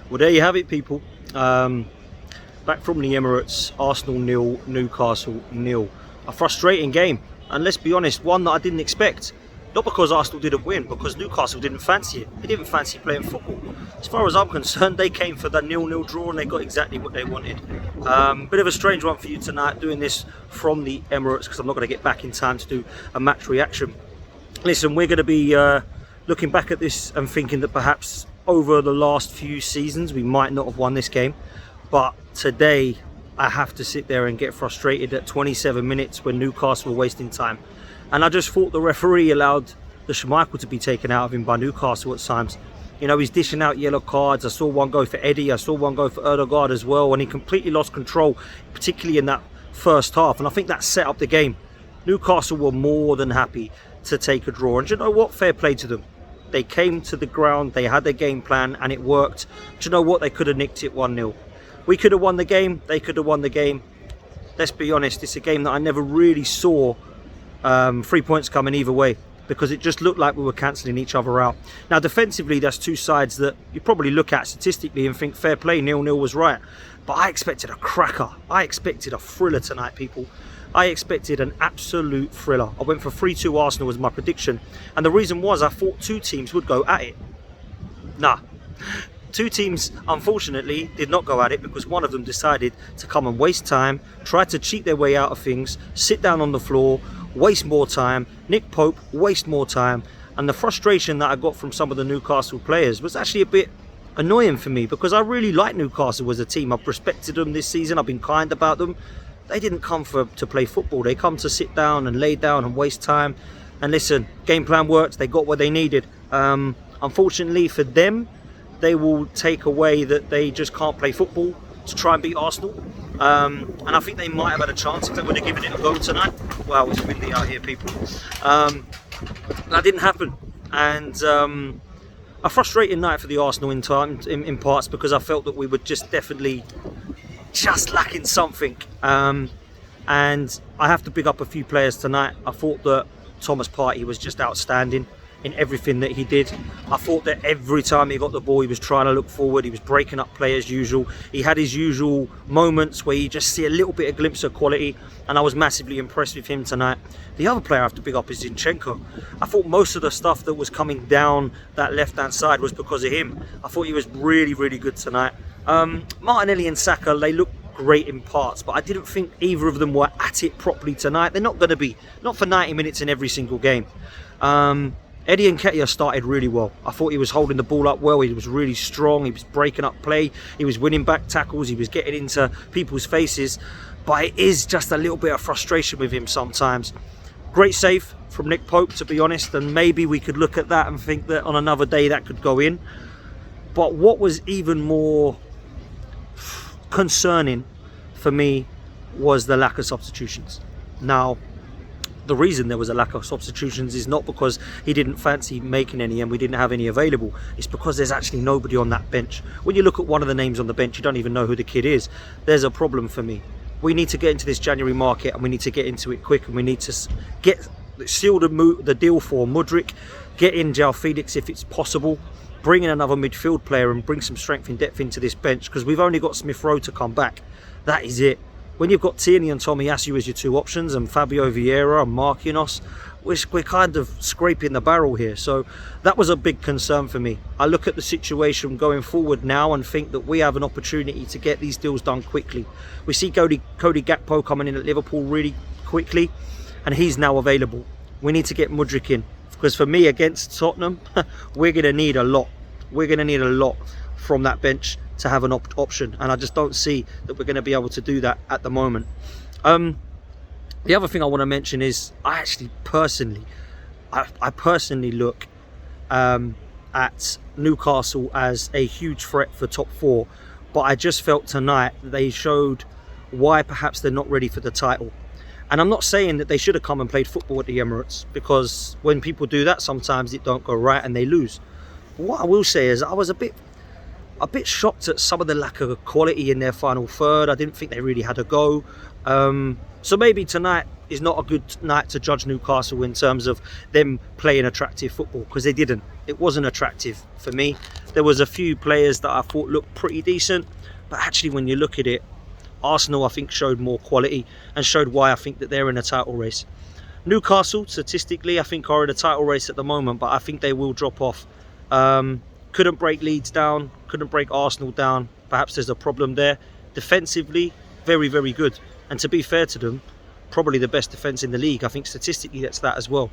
Well, there you have it, people. Back from the Emirates, Arsenal 0, Newcastle 0. A frustrating game, and let's be honest, one that I didn't expect. Not because Arsenal didn't win, because Newcastle didn't fancy it. They didn't fancy playing football. As far as I'm concerned, they came for the 0-0 draw and they got exactly what they wanted. Bit of a strange one for you tonight, doing this from the Emirates, because I'm not going to get back in time to do a match reaction. Listen, we're going to be looking back at this and thinking that perhaps over the last few seasons we might not have won this game, but today I have to sit there and get frustrated at 27 minutes when Newcastle were wasting time. And I just thought the referee allowed the Schmeichel to be taken out of him by Newcastle at times. You know, he's dishing out yellow cards. I saw one go for Eddie, I saw one go for Erdegaard as well, and he completely lost control, particularly in that first half, and I think that set up the game. Newcastle were more than happy to take a draw, and do you know what? Fair play to them. They came to the ground, they had their game plan, and it worked. Do you know what? They could have nicked it 1-0. We could have won the game, they could have won the game. Let's be honest, it's a game that I never really saw 3 points coming either way, because it just looked like we were cancelling each other out. Now defensively, that's two sides that you probably look at statistically and think fair play, 0-0 was right. But I expected a cracker. I expected a thriller tonight, people. I expected an absolute thriller. I went for 3-2 Arsenal as my prediction, and the reason was I thought two teams would go at it. Nah. Two teams, unfortunately, did not go at it, because one of them decided to come and waste time, try to cheat their way out of things, sit down on the floor, waste more time. Nick Pope, waste more time. And the frustration that I got from some of the Newcastle players was actually a bit annoying for me, because I really like Newcastle as a team. I've respected them this season. I've been kind about them. They didn't come to play football. They come to sit down and lay down and waste time. And listen, game plan worked. They got what they needed. Unfortunately for them, they will take away that they just can't play football to try and beat Arsenal. And I think they might have had a chance if they would have given it a go tonight. Wow, it's windy out here, people. That didn't happen. And a frustrating night for the Arsenal in parts, because I felt that we were just definitely just lacking something. And I have to big up a few players tonight. I thought that Thomas Partey was just outstanding in everything that he did. I thought that every time he got the ball, he was trying to look forward. He was breaking up play as usual. He had his usual moments where you just see a little bit of glimpse of quality, and I was massively impressed with him tonight. The other player I have to big up is Zinchenko. I thought most of the stuff that was coming down that left-hand side was because of him. I thought he was really, really good tonight. Martinelli and Saka, they look great in parts, but I didn't think either of them were at it properly tonight. They're not going to be, not for 90 minutes in every single game. Eddie Nketiah started really well. I thought he was holding the ball up well. He was really strong. He was breaking up play. He was winning back tackles. He was getting into people's faces. But it is just a little bit of frustration with him sometimes. Great save from Nick Pope, to be honest. And maybe we could look at that and think that on another day that could go in. But what was even more concerning for me was the lack of substitutions. Now, the reason there was a lack of substitutions is not because he didn't fancy making any and we didn't have any available. It's because there's actually nobody on that bench. When you look at one of the names on the bench, you don't even know who the kid is. There's a problem for me. We need to get into this January market, and we need to get into it quick, and we need to seal the deal for Mudryk, get in João Felix if it's possible, bring in another midfield player and bring some strength and depth into this bench, because we've only got Smith Rowe to come back. That is it. When you've got Tierney and Tomiyasu as your two options, and Fabio Vieira and Marquinhos, we're kind of scraping the barrel here. So that was a big concern for me. I look at the situation going forward now and think that we have an opportunity to get these deals done quickly. We see Cody Gakpo coming in at Liverpool really quickly, and he's now available. We need to get Mudryk in, because for me, against Tottenham, we're going to need a lot. We're going to need a lot from that bench to have an option, and I just don't see that we're going to be able to do that at the moment. The other thing I want to mention is I personally look at Newcastle as a huge threat for top four, but I just felt tonight they showed why perhaps they're not ready for the title. And I'm not saying that they should have come and played football at the Emirates, because when people do that, sometimes it don't go right and they lose. What I will say is I was a bit a bit shocked at some of the lack of quality in their final third. I didn't think they really had a go. So maybe tonight is not a good night to judge Newcastle in terms of them playing attractive football, because they didn't. It wasn't attractive for me. There was a few players that I thought looked pretty decent, but actually when you look at it, Arsenal I think showed more quality and showed why I think that they're in a title race. Newcastle statistically I think are in a title race at the moment, but I think they will drop off. Couldn't break Leeds down, couldn't break Arsenal down. Perhaps there's a problem there. Defensively, very, very good. And to be fair to them, probably the best defence in the league. I think statistically that's that as well.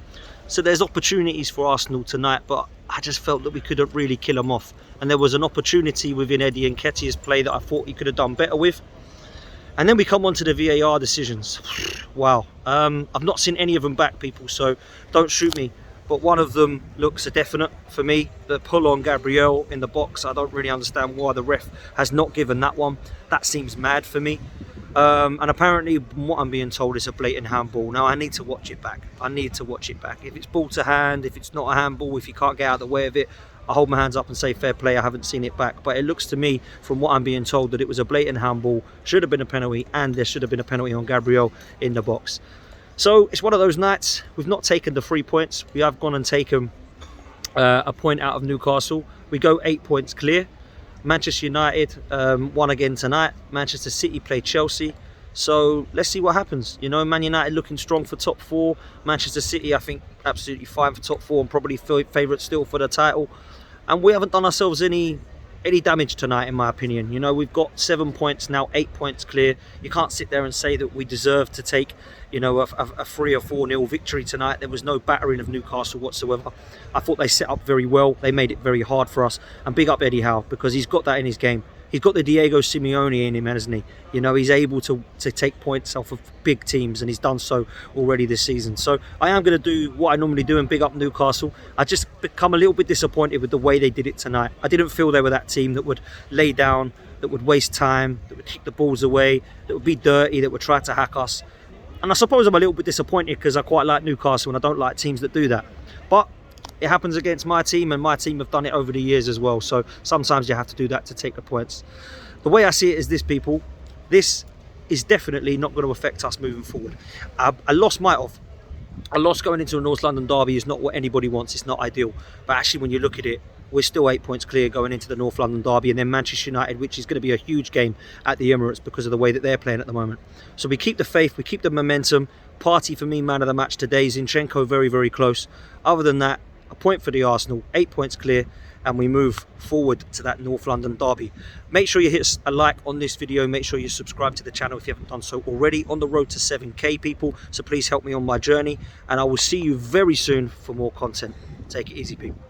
So there's opportunities for Arsenal tonight, but I just felt that we couldn't really kill them off. And there was an opportunity within Eddie Nketiah's play that I thought he could have done better with. And then we come on to the VAR decisions. Wow. I've not seen any of them back, people, so don't shoot me. But one of them looks a definite for me. The pull on Gabriel in the box, I don't really understand why the ref has not given that one. That seems mad for me. And apparently what I'm being told is a blatant handball. Now I need to watch it back. I need to watch it back. If it's ball to hand, if it's not a handball, if you can't get out of the way of it, I hold my hands up and say fair play, I haven't seen it back. But it looks to me, from what I'm being told, that it was a blatant handball, should have been a penalty, and there should have been a penalty on Gabriel in the box. So it's one of those nights. We've not taken the 3 points. We have gone and taken a point out of Newcastle. We go 8 points clear. Manchester United won again tonight. Manchester City play Chelsea. So let's see what happens. You know, Man United looking strong for top 4. Manchester City, I think, absolutely fine for top 4 and probably favourites still for the title. And we haven't done ourselves any damage tonight, in my opinion. You know, we've got 7 points now, 8 points clear. You can't sit there and say that we deserve to take, you know, a 3 or 4-0 victory tonight. There was no battering of Newcastle whatsoever. I thought they set up very well. They made it very hard for us. And big up Eddie Howe, because he's got that in his game. He's got the Diego Simeone in him, hasn't he? You know, he's able to take points off of big teams, and he's done so already this season. So I am going to do what I normally do and big up Newcastle. I just become a little bit disappointed with the way they did it tonight. I didn't feel they were that team that would lay down, that would waste time, that would kick the balls away, that would be dirty, that would try to hack us. And I suppose I'm a little bit disappointed because I quite like Newcastle and I don't like teams that do that. But it happens against my team, and my team have done it over the years as well. So sometimes you have to do that to take the points. The way I see it is this, people. This is definitely not going to affect us moving forward. A loss might have. A loss going into a North London derby is not what anybody wants. It's not ideal. But actually, when you look at it, we're still 8 points clear going into the North London derby, and then Manchester United, which is going to be a huge game at the Emirates because of the way that they're playing at the moment. So we keep the faith, we keep the momentum. Partey, for me, man of the match today. Zinchenko, very, very close. Other than that, a point for the Arsenal, 8 points clear, and we move forward to that North London derby. Make sure you hit a like on this video. Make sure you subscribe to the channel if you haven't done so already. On the road to 7k, people, so please help me on my journey, and I will see you very soon for more content. Take it easy, people.